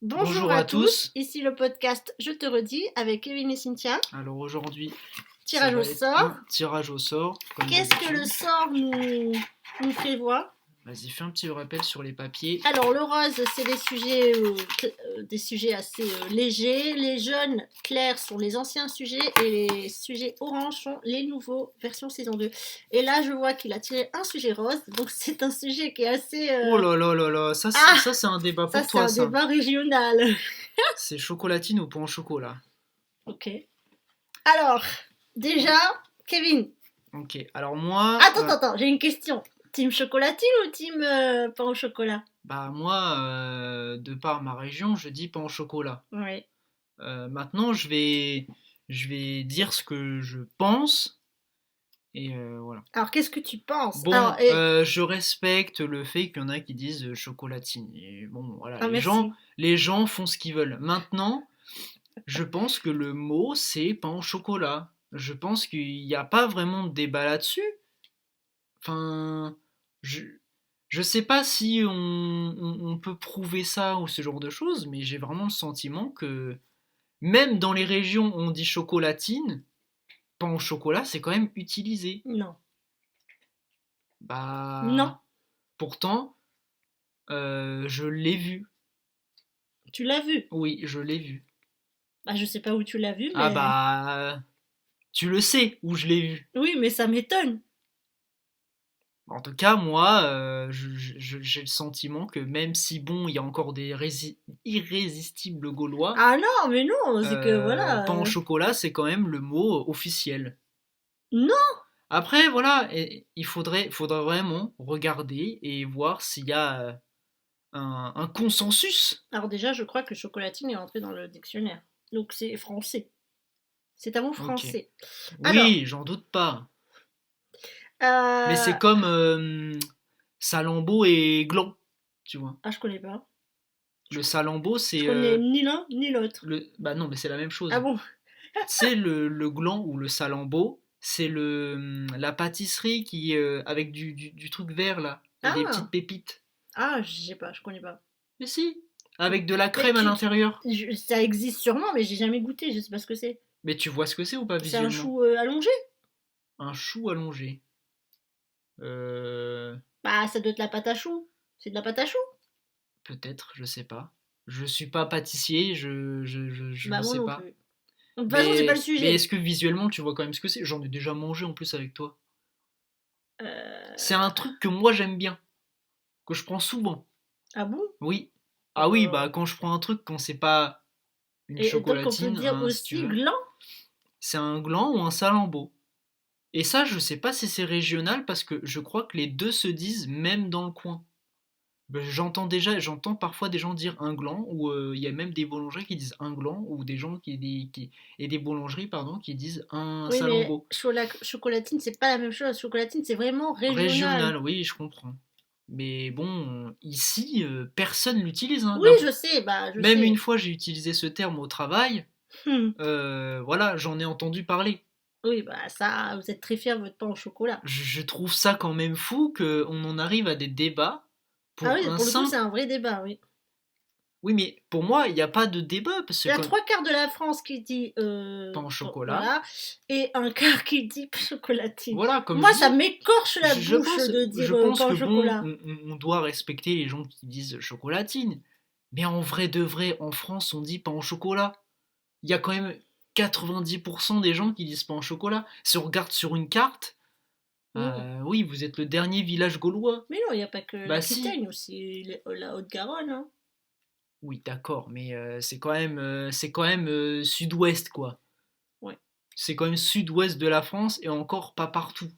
Bonjour à tous, ici le podcast Je te redis avec Kevin et Cynthia. Alors aujourd'hui, tirage au sort. Un tirage au sort. Qu'est-ce que le sort nous prévoit? Vas-y, fais un petit rappel sur les papiers. Alors le rose, c'est des sujets assez légers. Les jaunes clairs sont les anciens sujets et les sujets orange sont les nouveaux, version saison 2. Et là, je vois qu'il a tiré un sujet rose, donc c'est un sujet qui est assez... Oh là là là là, ça c'est un débat pour toi. C'est un débat régional. C'est chocolatine ou pain au chocolat? Ok. Alors, déjà, Kevin. Ok, alors moi... Attends, j'ai une question. Team chocolatine ou team pain au chocolat? Bah moi, de par ma région, je dis pain au chocolat. Oui. Maintenant, je vais dire ce que je pense. Et voilà. Alors, qu'est-ce que tu penses? Bon, Alors, je respecte le fait qu'il y en a qui disent chocolatine. Et bon, voilà, merci. les gens font ce qu'ils veulent. Maintenant, je pense que le mot, c'est pain au chocolat. Je pense qu'il n'y a pas vraiment de débat là-dessus. Enfin, je sais pas si on peut prouver ça ou ce genre de choses, mais j'ai vraiment le sentiment que même dans les régions où on dit chocolatine, pain au chocolat, c'est quand même utilisé. Non. Bah... Non. Pourtant, je l'ai vu. Tu l'as vu? Oui, je l'ai vu. Bah, je sais pas où tu l'as vu, mais... Ah bah... Tu le sais où je l'ai vu. Oui, mais ça m'étonne. En tout cas, moi, j'ai le sentiment que même si, bon, il y a encore des irrésistibles Gaulois... Ah non, mais non, c'est que voilà... Pain au chocolat, c'est quand même le mot officiel. Non. Après, voilà, il faudrait vraiment regarder et voir s'il y a un consensus. Alors déjà, je crois que chocolatine est entré dans le dictionnaire. Donc c'est français. C'est un mot français. Okay. Oui, j'en doute pas. Mais c'est comme Salambo et Gland, tu vois. Ah, je connais pas. Le Salambo, c'est... Je connais ni l'un ni l'autre. Bah non, mais c'est la même chose. Ah bon? C'est le Gland ou le Salambo, c'est la pâtisserie qui avec du truc vert là, et des petites pépites. Ah, je sais pas, je connais pas. Mais si, avec de la crème à l'intérieur. Ça existe sûrement, mais j'ai jamais goûté, je sais pas ce que c'est. Mais tu vois ce que c'est ou pas visuellement? C'est un chou allongé? Un chou allongé. Bah, ça doit être la pâte à choux. C'est de la pâte à choux? Peut-être, je sais pas. Je suis pas pâtissier, je bah, ne moi sais non pas. Plus. De toute façon, c'est pas le sujet. Mais est-ce que visuellement tu vois quand même ce que c'est? J'en ai déjà mangé en plus avec toi. C'est un truc que moi j'aime bien, que je prends souvent. Ah bon? Oui. Ah oui, bah quand je prends un truc, quand c'est pas une chocolatine. Donc on peut dire aussi gland? C'est un gland ou un salambo. Et ça, je sais pas si c'est régional parce que je crois que les deux se disent même dans le coin. J'entends parfois des gens dire un gland, ou il y a même des boulangeries qui disent un gland, ou des gens et des boulangeries pardon qui disent un salambo. Mais chocolatine, c'est pas la même chose. Chocolatine, c'est vraiment régional. Régional, oui, je comprends. Mais bon, ici, personne l'utilise. Hein. Oui, je sais. Même une fois, j'ai utilisé ce terme au travail. Voilà, j'en ai entendu parler. Oui, bah ça, vous êtes très fiers de votre pain au chocolat. Je trouve ça quand même fou qu'on en arrive à des débats. Pour le coup, c'est un vrai débat, oui. Oui, mais pour moi, il n'y a pas de débat. Parce que il y a 3/4 de la France qui dit pain au chocolat. Voilà, et 1/4 qui dit chocolatine. Voilà, comme moi, ça m'écorche la bouche de dire pain au chocolat. On doit respecter les gens qui disent chocolatine. Mais en vrai de vrai, en France, on dit pain au chocolat. Il y a quand même 90% des gens qui disent pain au chocolat. Si on regarde sur une carte, oui, vous êtes le dernier village gaulois. Mais non, il n'y a pas que l'Aquitaine, aussi la Haute-Garonne. Hein. Oui, d'accord, mais c'est quand même sud-ouest, quoi. Ouais. C'est quand même sud-ouest de la France et encore pas partout.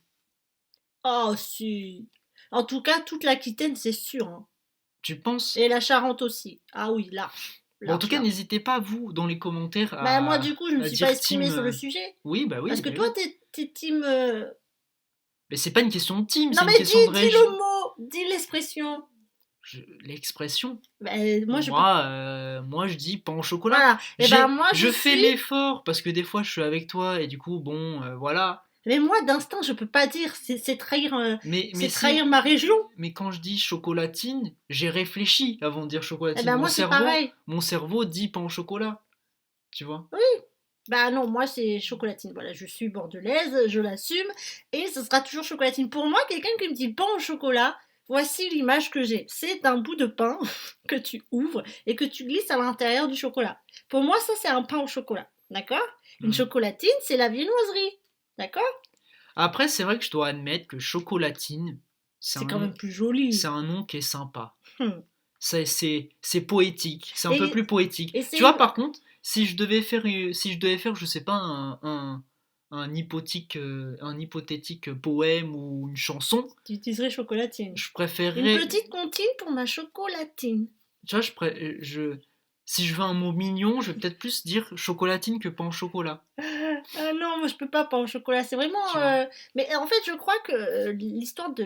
Oh, si. En tout cas, toute l'Aquitaine, c'est sûr. Hein. Tu penses? Et la Charente aussi. Ah oui, là. Bon, en tout cas, n'hésitez pas, vous, dans les commentaires à... moi, du coup, je me suis pas exprimée sur le sujet. Oui, bah oui. Parce que toi, t'es team... Mais c'est pas une question de team, c'est une question de région. Dis le mot, dis l'expression. L'expression moi, je dis pain au chocolat. Voilà. Et je fais l'effort, parce que des fois, je suis avec toi, et du coup, bon, voilà. Mais moi, d'instinct, je peux pas dire. C'est trahir, Mais c'est si, trahir ma région. mais quand je dis chocolatine, j'ai réfléchi avant de dire Eh chocolatine. ben moi, c'est pareil. Mon cerveau dit pain au chocolat, tu vois. Bah non, moi c'est chocolatine. Voilà, je suis bordelaise, je l'assume. Et ce sera toujours chocolatine. Pour moi, quelqu'un qui me dit pain au chocolat, voici l'image que j'ai. C'est un bout de pain que tu ouvres et que tu glisses à l'intérieur du chocolat. Pour moi, ça c'est un pain au chocolat. D'accord? Une Mhm. chocolatine, c'est la viennoiserie. D'accord? Après, c'est vrai que je dois admettre que chocolatine, c'est C'est un quand nom, même plus joli. c'est un nom qui est sympa. Hmm. C'est poétique, c'est un peu Et, plus poétique. et Tu c'est vois, une... par contre, si je devais faire, je sais pas, un hypothétique poème ou une chanson, Tu utiliserais chocolatine. je Une préférerais, petite comptine pour ma chocolatine. tu vois, si je veux un mot mignon, je vais peut-être plus dire chocolatine que pain au chocolat, Ah non, moi je peux pas pain au chocolat. C'est vraiment. tu vois. Mais en fait, je crois que l'histoire du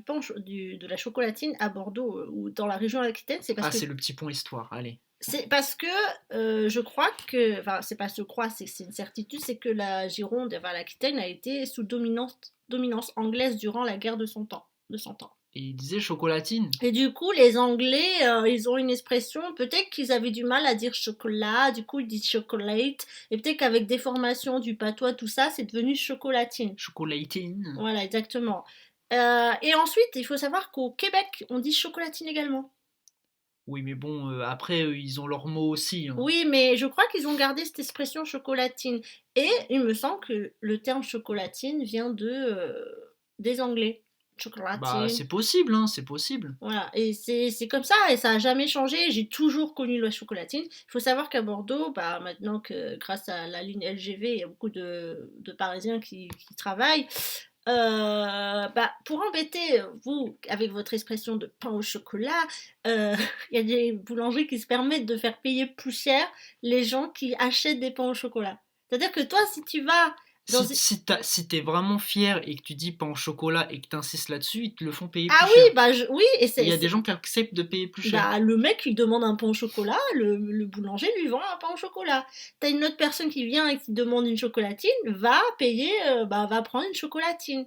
pain de la chocolatine à Bordeaux ou dans la région Aquitaine, Ah, c'est le petit pont histoire, allez. c'est parce que je crois que, enfin, c'est pas je crois, c'est une certitude, c'est que la Gironde, enfin l'Aquitaine a été sous dominance anglaise durant la guerre de 100 ans. Et il disait chocolatine. Et du coup, les Anglais, ils ont une expression, peut-être qu'ils avaient du mal à dire chocolat, du coup ils disent chocolate, et peut-être qu'avec des formations, du patois, tout ça, c'est devenu chocolatine. Chocolatine. Voilà, exactement. Et ensuite, il faut savoir qu'au Québec, on dit chocolatine également. Oui, mais bon, après, ils ont leurs mots aussi, hein. Oui, mais je crois qu'ils ont gardé cette expression chocolatine. Et il me semble que le terme chocolatine vient des Anglais. Bah, Chocolatine. c'est possible, hein, c'est possible. Voilà, et c'est comme ça, et ça a jamais changé. J'ai toujours connu la chocolatine. Il faut savoir qu'à Bordeaux, bah, maintenant que grâce à la ligne LGV, il y a beaucoup de Parisiens qui travaillent. Bah, pour embêter vous avec votre expression de pain au chocolat, il y a des boulangeries qui se permettent de faire payer plus cher les gens qui achètent des pains au chocolat. C'est-à-dire que toi, si tu vas dans... Si t'es vraiment fier et que tu dis pain au chocolat et que t'insistes là-dessus, ils te le font payer plus Ah cher. oui, bah oui, et Et il y a des gens qui acceptent de payer plus cher. bah, le mec, il demande un pain au chocolat, le boulanger lui vend un pain au chocolat. T'as une autre personne qui vient et qui demande une chocolatine, va payer, bah, va prendre une chocolatine.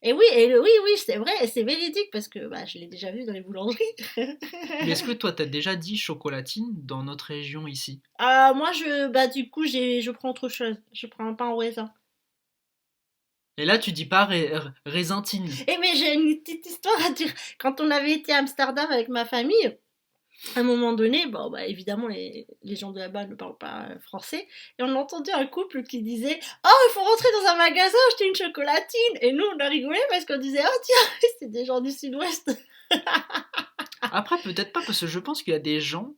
Oui, oui, c'est vrai, c'est véridique parce que bah, je l'ai déjà vu dans les boulangeries. Mais est-ce que toi, t'as déjà dit chocolatine dans notre région ici? Moi, bah, du coup, je prends autre chose. Je prends un pain au raisin. Et là, tu dis pas raisintine. Et mais j'ai une petite histoire à dire. Quand on avait été à Amsterdam avec ma famille, à un moment donné, bon, bah, évidemment, les gens de là-bas ne parlent pas français, et on a entendu un couple qui disait «Oh, il faut rentrer dans un magasin acheter une chocolatine!» Et nous, on a rigolé parce qu'on disait «Oh, tiens, c'est des gens du sud-ouest!» Après, peut-être pas, parce que je pense qu'il y a des gens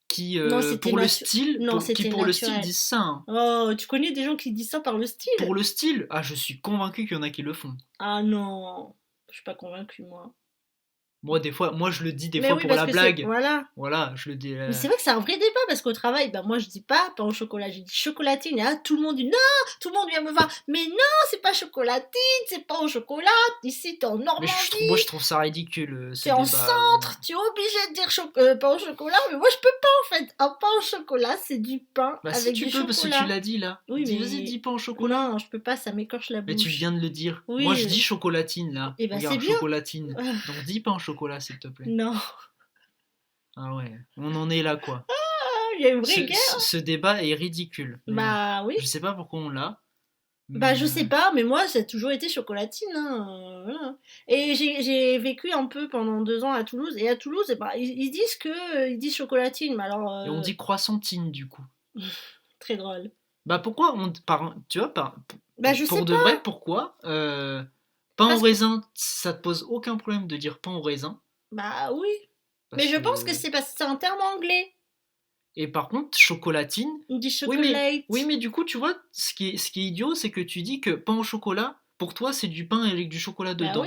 qui, Non, c'était Non, qui c'était pour le style naturel. disent ça, hein. Oh, tu connais des gens qui disent ça par le Pour style? le style, ah, je suis convaincu qu'il y en a qui le font. Ah non, je suis pas convaincue, moi. Moi je le dis des Mais fois oui, pour parce la que c'est... blague. Voilà. Voilà, je le dis. Mais c'est vrai que c'est un vrai débat parce qu'au travail, bah moi je dis pas pain au chocolat, je dis chocolatine et là tout le monde dit non, tout le monde vient me voir, mais non, c'est pas chocolatine, c'est pain au chocolat, ici t'es en Mais Normandie, moi je trouve ça ridicule ce t'es en débat, vraiment. centre, tu es obligé de dire pain au chocolat, mais moi je peux pas en fait, un pain au chocolat c'est du pain Bah si avec tu du peux, parce que tu chocolat. l'as dit là. Oui Dis, vas-y, mais dis pas en chocolat. non, je peux pas, ça m'écorche la Mais tu bouche. viens de le dire. Moi je Oui, dis chocolatine là. et ben c'est Regarde, bien. chocolatine. Donc dis pas en chocolat s'il te plaît. Non, Ah ouais, on en est là quoi. il y a une vraie guerre. Ce débat est ridicule. Mais Bah oui. je sais pas pourquoi on l'a. Bah, Mais je sais pas, mais moi, ça a toujours été chocolatine, hein, voilà. Et j'ai vécu un peu pendant 2 ans à Toulouse, et à Toulouse, eh ben, ils disent ils disent chocolatine, mais alors, et on dit croissantine du coup. très drôle. Bah pourquoi tu vois, Bah, je sais pour de pas, vrai, pourquoi pain au parce que, raisin, ça te pose aucun problème de dire pain au raisin, bah oui. Mais parce je pense que que c'est parce que c'est un terme anglais. et par contre chocolatine, On dit oui chocolate. mais du coup tu vois, ce qui est idiot, c'est que tu dis que pain au chocolat, pour toi c'est du pain avec du chocolat Bah oui, dedans.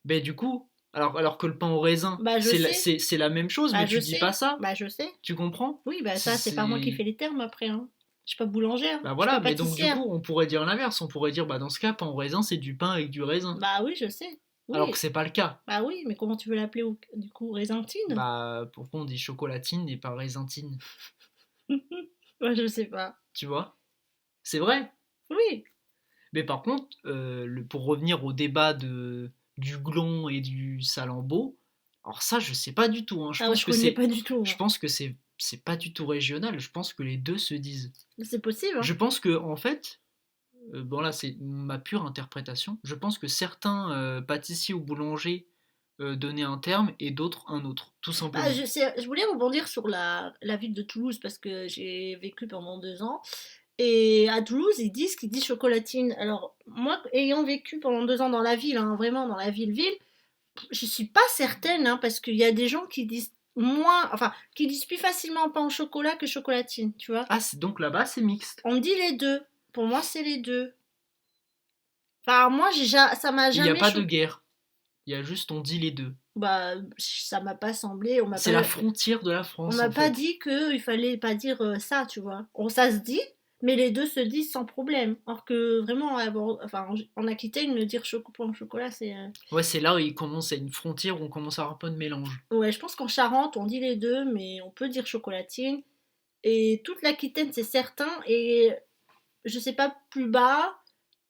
Ben du coup, alors que le pain au raisin, bah je sais, c'est la même chose, bah mais je tu dis pas sais, ça, bah je sais. tu comprends? Oui, bah ça, c'est pas moi qui C'est fais les termes après, hein. Je suis pas boulangère, bah je suis pas voilà, mais donc du pâtissière. coup on pourrait dire l'inverse, on pourrait dire bah dans ce cas pain au raisin c'est du pain avec du raisin, Bah oui, je sais. alors que Oui, c'est pas le cas. bah oui, mais comment tu veux l'appeler du coup, raisintine? Bah, pourquoi on dit chocolatine et pas raisintine, Moi, je sais pas. tu vois? C'est vrai. Oui. Mais par contre, pour revenir au débat du gland et du salambeau, alors ça, je sais pas du tout, hein. Ah, je connais pas du tout, Je moi. pense que c'est pas du tout régional. Je pense que les deux se disent. C'est possible, hein. Je pense que en fait, bon là c'est ma pure interprétation. Je pense que certains pâtissiers ou boulangers donnaient un terme et d'autres un autre, tout Bah, simplement. je voulais rebondir sur la ville de Toulouse parce que j'ai vécu pendant 2 ans. Et à Toulouse, qu'ils disent chocolatine. Alors, moi, ayant vécu pendant 2 ans dans la ville, hein, vraiment dans la ville-ville, je suis pas certaine, hein, parce qu'il y a des gens qui disent enfin, qui disent plus facilement pain au chocolat que chocolatine, tu vois. Ah, donc là-bas c'est mixte. On me dit les deux. Pour moi, c'est les deux. Enfin, moi, ça m'a Il n'y a jamais pas de choqué. guerre. Il y a juste on dit les deux. Bah, ça m'a pas semblé. C'est la frontière de la On France m'a en pas fait. dit qu'il fallait pas dire ça, tu vois. Ça se dit, mais les deux se disent sans problème. Alors que vraiment, enfin, en Aquitaine, me dire pain au chocolat, c'est. Ouais, c'est là où il commence à une frontière où on commence à avoir un peu de mélange. Ouais, je pense qu'en Charente, on dit les deux, mais on peut dire chocolatine. Et toute l'Aquitaine, c'est certain. Et je sais pas plus bas,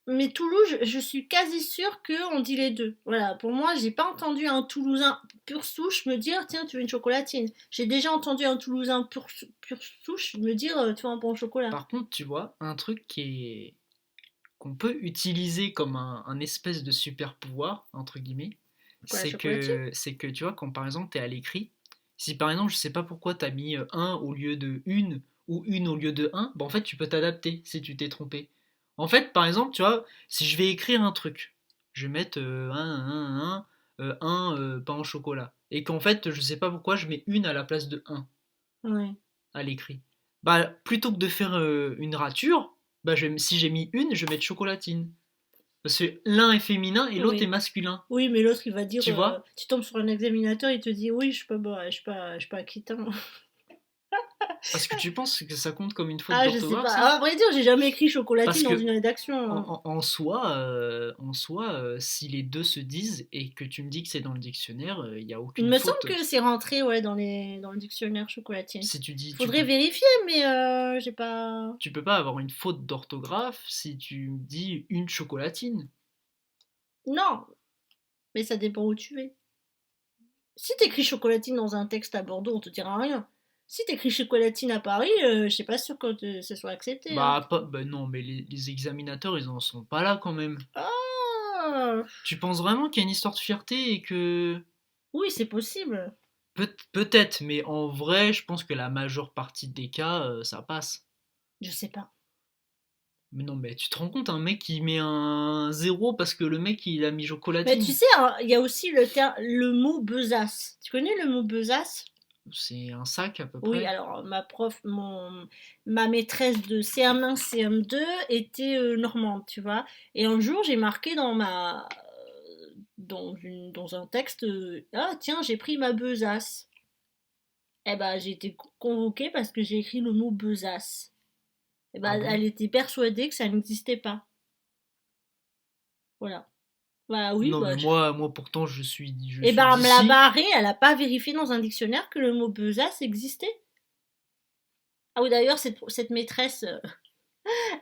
mais Toulouse, je suis quasi sûre qu'on dit les deux. Voilà, pour moi, j'ai pas entendu un Toulousain pur souche me dire tiens, tu veux une chocolatine. J'ai déjà entendu un Toulousain pur souche me dire tu veux un pain au chocolat. Par contre, tu vois, un truc qu'on peut utiliser comme un espèce de super pouvoir, entre guillemets, Quoi, la chocolatine? c'est que tu vois, quand par exemple tu es à l'écrit, si par exemple, je sais pas pourquoi tu as mis un au lieu de une ou une au lieu de un, bah en fait tu peux t'adapter si tu t'es trompé. En fait, par exemple, tu vois, si je vais écrire un truc, je vais mettre pain au chocolat, et qu'en fait, je sais pas pourquoi je mets une à la place de un Ouais. à l'écrit. Bah, plutôt que de faire une rature, bah, si j'ai mis une, je vais mettre chocolatine. Parce que l'un est féminin et l'autre est Oui. masculin. Oui, mais l'autre, il va dire, Tu vois? tu tombes sur un examinateur, il te dit, oui, je suis pas aquitain. Parce que tu penses que ça compte comme une faute Ah, je sais d'orthographe, pas. ça? Ah, à vrai dire, j'ai jamais écrit chocolatine Parce dans que une rédaction, hein. en soi si les deux se disent et que tu me dis que c'est dans le dictionnaire, il n'y a Il aucune me semble faute. que c'est rentré, ouais, dans le dictionnaire chocolatine. Si tu dis, Faudrait vérifier, mais j'ai pas. tu peux pas avoir une faute d'orthographe si tu me dis une chocolatine. Non, mais ça dépend où tu es. Si t'écris chocolatine dans un texte à Bordeaux, on te dira rien. Si t'écris chocolatine à Paris, je suis pas sûre que ce soit accepté, hein. Bah non, mais les examinateurs, ils en sont pas là quand même. Ah, Tu penses vraiment qu'il y a une histoire de fierté et que... oui, c'est possible. Peut-être, mais en vrai, je pense que la majeure partie des cas, ça passe. Je sais pas. Mais non, mais tu te rends compte, un mec qui met un zéro parce que le mec il a mis Mais tu chocolatine. sais, hein, il y a aussi le mot besace. Tu connais le mot besace? C'est un sac à peu Oui, près. alors ma maîtresse de CM1, CM2 était normande, tu vois. Et un jour, j'ai marqué dans un texte, ah tiens, j'ai pris ma besace. Eh ben, j'ai été convoquée parce que j'ai écrit le mot besace. Eh Ah ben, bon? elle était persuadée que ça n'existait pas. Voilà. Bah oui, Non, mais bah. moi pourtant, je Eh suis ben, elle me l'a d'ici. barré, elle a pas vérifié dans un dictionnaire que le mot besace existait. Ah oui, d'ailleurs, cette maîtresse,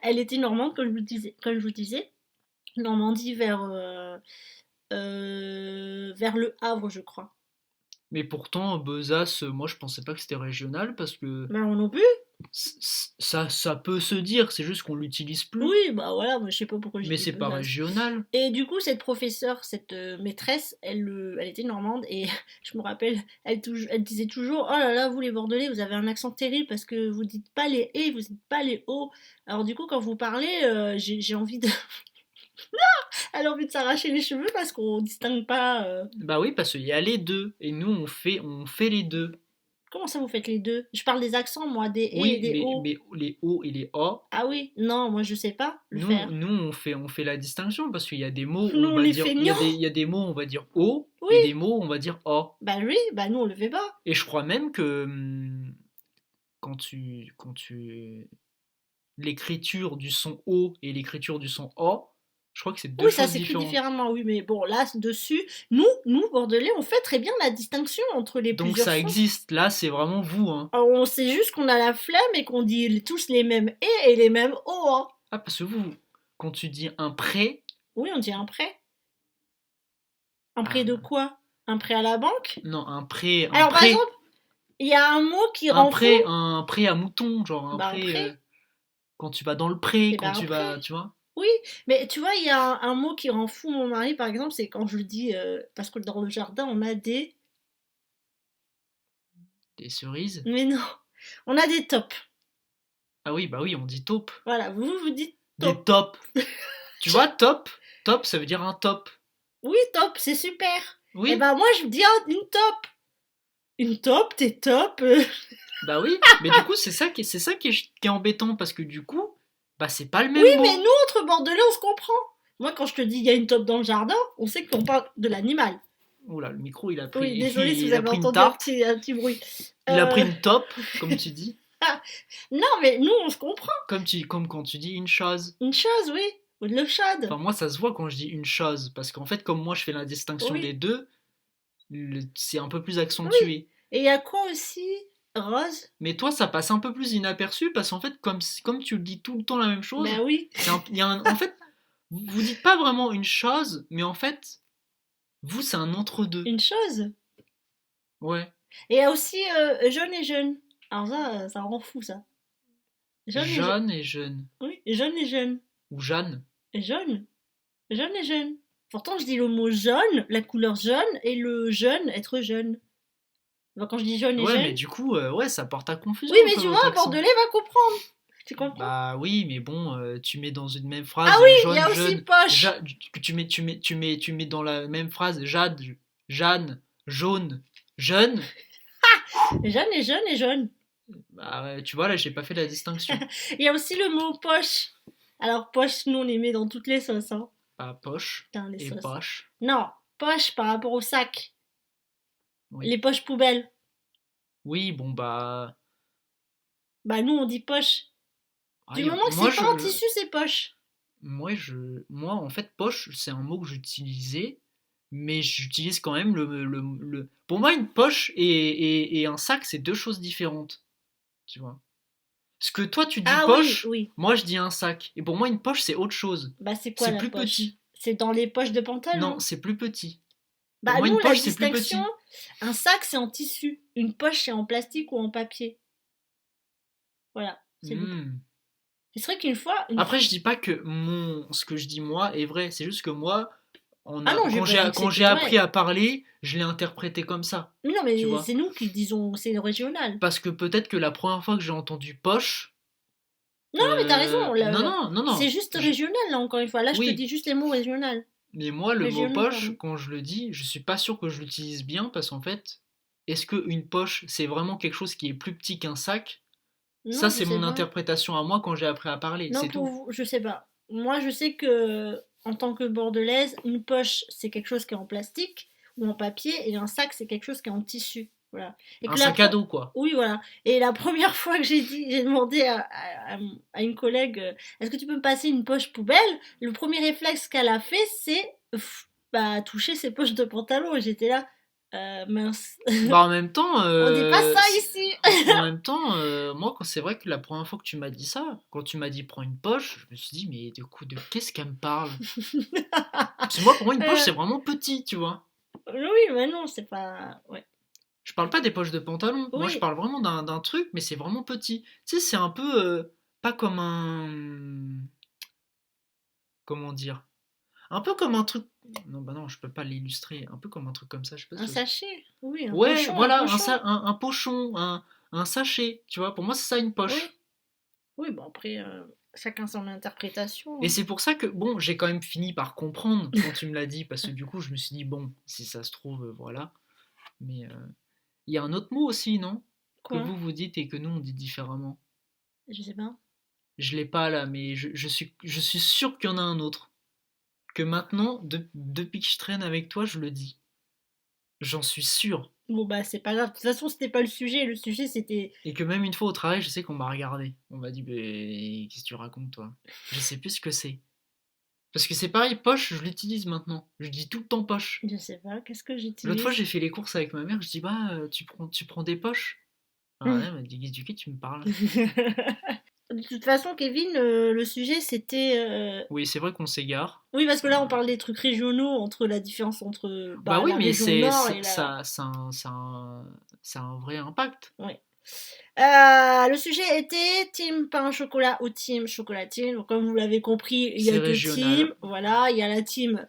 elle était normande, comme je vous disais. Normandie vers le Havre, je crois. Mais pourtant, Besace, moi je pensais pas que c'était régional parce que Mais moi non plus. ça peut se dire, c'est juste qu'on l'utilise plus. Oui, bah voilà, moi je sais pas pourquoi j'ai Mais dit c'est pas besace. régional. Et du coup, cette professeure, cette maîtresse, elle était normande et je me rappelle, elle disait toujours: oh là là, vous les Bordelais, vous avez un accent terrible parce que vous dites pas les et, vous dites pas les o. Alors, du coup, quand vous parlez, j'ai envie de. Elle a envie de s'arracher les cheveux parce qu'on distingue pas. Bah oui, parce qu'il y a les deux. Et nous, on fait les deux. Comment ça, vous faites les deux? Je parle des accents, moi, des et et Oui, des o. mais les O et les A, Ah oui, non, moi je sais pas le nous, faire. nous on fait la distinction parce qu'il y a des mots où Nous, on on va les dire, fait non. il y a des mots où on va dire O et des Oui, mots où on va dire A. bah oui, bah nous on le fait pas. Et je crois même que quand l'écriture du son O et l'écriture du son A, je crois que c'est deux Oui, ça choses s'écrit différentes. différemment, oui, mais bon, là, dessus, nous, Bordelais, on fait très bien la distinction entre les Donc plusieurs ça sons. existe. Là, c'est vraiment vous, hein. Alors, on sait juste qu'on a la flemme et qu'on dit tous les mêmes et les mêmes o, hein. Ah, parce que vous, quand tu dis un prêt, Oui, on dit un prêt. Un prêt de ah, quoi? Un prêt à la banque? non, Alors, par exemple, il y a un mot qui rend fou. un prêt à mouton, genre un Bah, un prêt prêt. quand tu vas dans le pré, Eh quand ben, un tu prêt. vas, tu vois, Oui, mais tu vois, il y a un mot qui rend fou mon mari, par exemple, c'est quand je dis, parce que dans le jardin, on a des... des cerises. Mais non, on a des tops. Ah oui, bah oui, on dit taupe. Voilà, vous dites Des top. tops. Tu vois, top, ça veut dire un top. Oui, top, c'est super. Eh Oui, ben, moi, je dis une top. Une top, t'es top. bah oui. Mais du coup, c'est ça qui est embêtant parce que du coup, bah c'est pas le Oui, même mais mot. nous, entre Bordelais, on se comprend. Moi, quand je te dis il y a une top dans le jardin, on sait qu'on parle de l'animal. Oula, le micro, il a pris, Oui, désolé si vous il a avez pris une entendu un tarte. petit bruit. Il a pris Euh, une top, comme tu dis. non, mais nous, on se comprend. Comme quand tu dis une chose. Une chose, oui. Ou de l'eau chaude. Enfin, moi, ça se voit quand je dis une chose. Parce qu'en fait, comme moi, je fais la distinction des Oui, deux, c'est un peu plus oui. accentué. Et il y a quoi aussi? Rose? Mais toi, ça passe un peu plus inaperçu parce qu'en fait, comme tu dis tout le temps la même Ben chose, oui. en fait, vous dites pas vraiment une chose, mais en fait, vous, c'est un entre-deux. Une chose. Ouais. Et il y a aussi jaune et jeune. Alors ça rend fou, ça. Jaune et jeune. Jeune et jeune. Oui, jaune et jeune. Ou Jeanne. Et jaune. Jaune et jeune. Pourtant, je dis le mot jaune, la couleur jaune, et le jeune, être jeune. Ben, quand je dis jaune et Ouais, mais jeune. du coup, ouais, ça porte à confusion Oui, un mais peu tu votre vois, un accent. Bordelais va comprendre. Tu comprends? Bah oui, mais bon, tu mets dans une même Ah phrase oui, il y jaune, a aussi jeune, poche. tu mets dans la même phrase Jade, Jeanne, jaune, jeune. Jaune et jaune et jaune. Bah ouais, tu vois, là, j'ai pas fait la distinction. Il y a aussi le mot poche. Alors, poche, nous, on les met dans toutes les sauces, hein. Pas poche Putain, les et sauces. poche. Non, poche par rapport au sac. Oui. Les poches poubelles. Oui, bon bah. Bah, nous, on dit poche. Ah, Du moment que moi, c'est pas en tissu, c'est poche. moi, en fait, poche, c'est un mot que j'utilisais, mais j'utilise quand même Pour moi, une poche et un sac, c'est deux choses différentes. Tu vois. Ce que toi, tu dis Ah oui, poche, oui. moi, je dis un sac. Et pour moi, une poche, c'est autre chose. Bah, c'est quoi C'est la plus poche? petit. C'est dans les poches de Non, pantalon. c'est plus petit. Pour Bah, moi, nous, une la poche, c'est plus distinction, petit. un sac, c'est en tissu. Une poche, c'est en plastique ou en papier. Voilà, c'est tout. Hmm. C'est vrai qu'une fois, Après, je dis pas que ce que je dis moi est vrai. C'est juste que moi, Ah non, j'ai pas dit que quand j'ai c'était appris vrai. à parler, je l'ai interprété comme ça. Mais non, Tu mais vois. c'est nous qui disons, c'est le régional. Parce que peut-être que la première fois que j'ai entendu poche, Non, mais t'as raison. non, non, non, C'est non. juste régional, là, encore une fois. Là, je te Oui, dis juste les mots régional. mais moi, le mot Régionaux, poche, pardon. quand je le dis, je suis pas sûr que je l'utilise bien parce qu'en fait, est-ce qu'une poche, c'est vraiment quelque chose qui est plus petit qu'un sac? Ça, Non, je c'est sais mon pas. interprétation à moi quand j'ai appris à parler, Non, c'est pour tout. vous, je sais pas. Moi, je sais que, en tant que bordelaise, une poche, c'est quelque chose qui est en plastique ou en papier, et un sac, c'est quelque chose qui est en tissu. Voilà. Et Un que sac à dos, quoi. Oui, voilà. Et la première fois que j'ai demandé à une collègue, est-ce que tu peux me passer une poche poubelle? Le premier réflexe qu'elle a fait, c'est bah, toucher ses poches de pantalon. Et j'étais là, mince. Bah, en même temps, On dit pas ça ici. en même temps, moi, c'est vrai que la première fois que tu m'as dit ça, quand tu m'as dit prends une poche, je me suis dit, mais de qu'est-ce qu'elle me parle? Parce que moi, pour moi, une poche, Euh, c'est vraiment petit, tu vois. oui, mais non, c'est pas. Ouais. Je parle pas des poches de pantalon. Moi, je Oui. parle vraiment d'un truc, mais c'est vraiment petit. Tu sais, c'est un peu pas comme un. Comment dire? Un peu comme un truc. Non, bah non, je peux pas l'illustrer. Un peu comme un truc comme ça, je sais pas Un si. sachet. Oui, un Ouais, pochon, un voilà, pochon. un pochon, un sachet. Tu vois, pour moi, c'est ça une Oui. poche. Oui, bon, après, chacun son interprétation, Et hein. c'est pour ça que, bon, j'ai quand même fini par comprendre quand tu me l'as dit, parce que du coup, je me suis dit, bon, si ça se trouve, voilà. Mais il y a un autre mot aussi, non? Que Quoi? vous dites et que nous, on dit différemment. Je sais pas. Je l'ai pas là, mais je suis sûr qu'il y en a un autre. Que maintenant, depuis que je traîne avec toi, je le dis. J'en suis sûr. Bon, bah, c'est pas grave. De toute façon, c'était pas le sujet. Le sujet, c'était. Et que même une fois au travail, je sais qu'on m'a regardé. On m'a dit, mais qu'est-ce que tu racontes, toi? Je sais plus ce que c'est. Parce que c'est pareil, poche, je l'utilise maintenant. Je dis tout le temps poche. Je sais pas. Qu'est-ce que L'autre fois, j'utilise? j'ai fait les courses avec ma mère, je dis, bah, tu prends des poches? Ah ouais, elle m'a dit, du qui tu me parles? De toute façon, Kevin, le sujet c'était. Oui, c'est vrai qu'on s'égare. Oui, parce que là, on parle des trucs régionaux, entre la différence entre Bah oui, la mais région nord et la. ça a un vrai impact. Ouais. Le sujet était team pain au chocolat ou team chocolatine. Donc, comme vous l'avez compris, il y a C'est deux régional, teams. Voilà, il y a la team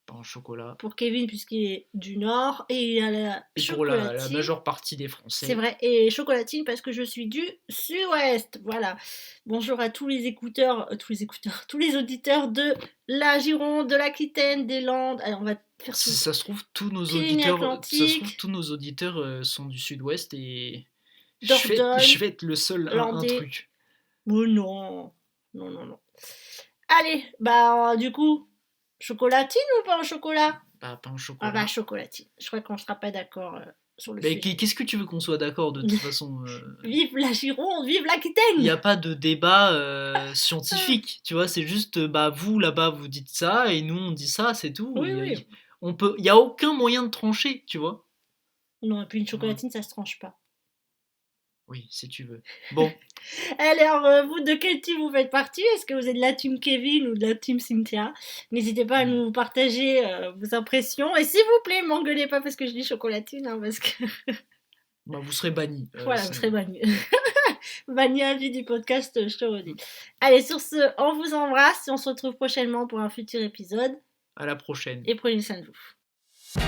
pain au chocolat. pour Kevin puisqu'il est du nord et il y a la Et pour la chocolatine. majeure partie des C'est Français. vrai, et chocolatine parce que je suis du sud-ouest. Voilà. Bonjour à tous les écouteurs, tous les auditeurs de la Gironde, de l'Aquitaine, des Landes. Allez, on va faire tout. Si ça se trouve, Pyrénées-Atlantiques, tous nos auditeurs sont du sud-ouest et Dordogne, je vais être le seul un Landais. truc. Oh non, non, non, non. Allez, bah du coup, chocolatine ou pas en chocolat? Bah, pain au Ah bah chocolat. chocolatine. Je crois qu'on ne sera pas d'accord sur le Mais sujet. qu'est-ce que tu veux qu'on soit d'accord de toute façon Vive la Gironde, vive il n'y l'Aquitaine! a pas de débat scientifique, tu vois, c'est juste, bah, vous, là-bas, vous dites ça, et nous, on dit ça, c'est tout. Oui, oui. Il n'y a aucun moyen de trancher, tu vois. Non, et puis une Ouais. chocolatine, ça se tranche pas. Oui, si tu veux. Bon, Alors, vous, de quel team vous faites partie? Est-ce que vous êtes de la team Kevin ou de la team Cynthia? N'hésitez pas à nous partager vos impressions. Et s'il vous plaît, m'engueulez pas parce que je dis chocolatine, hein, parce que bah, vous serez banni. voilà, vous serez banni. Banni à vie du podcast, je te redis. Allez, sur ce, on vous embrasse et on se retrouve prochainement pour un futur épisode. À la prochaine. Et prenez soin de vous.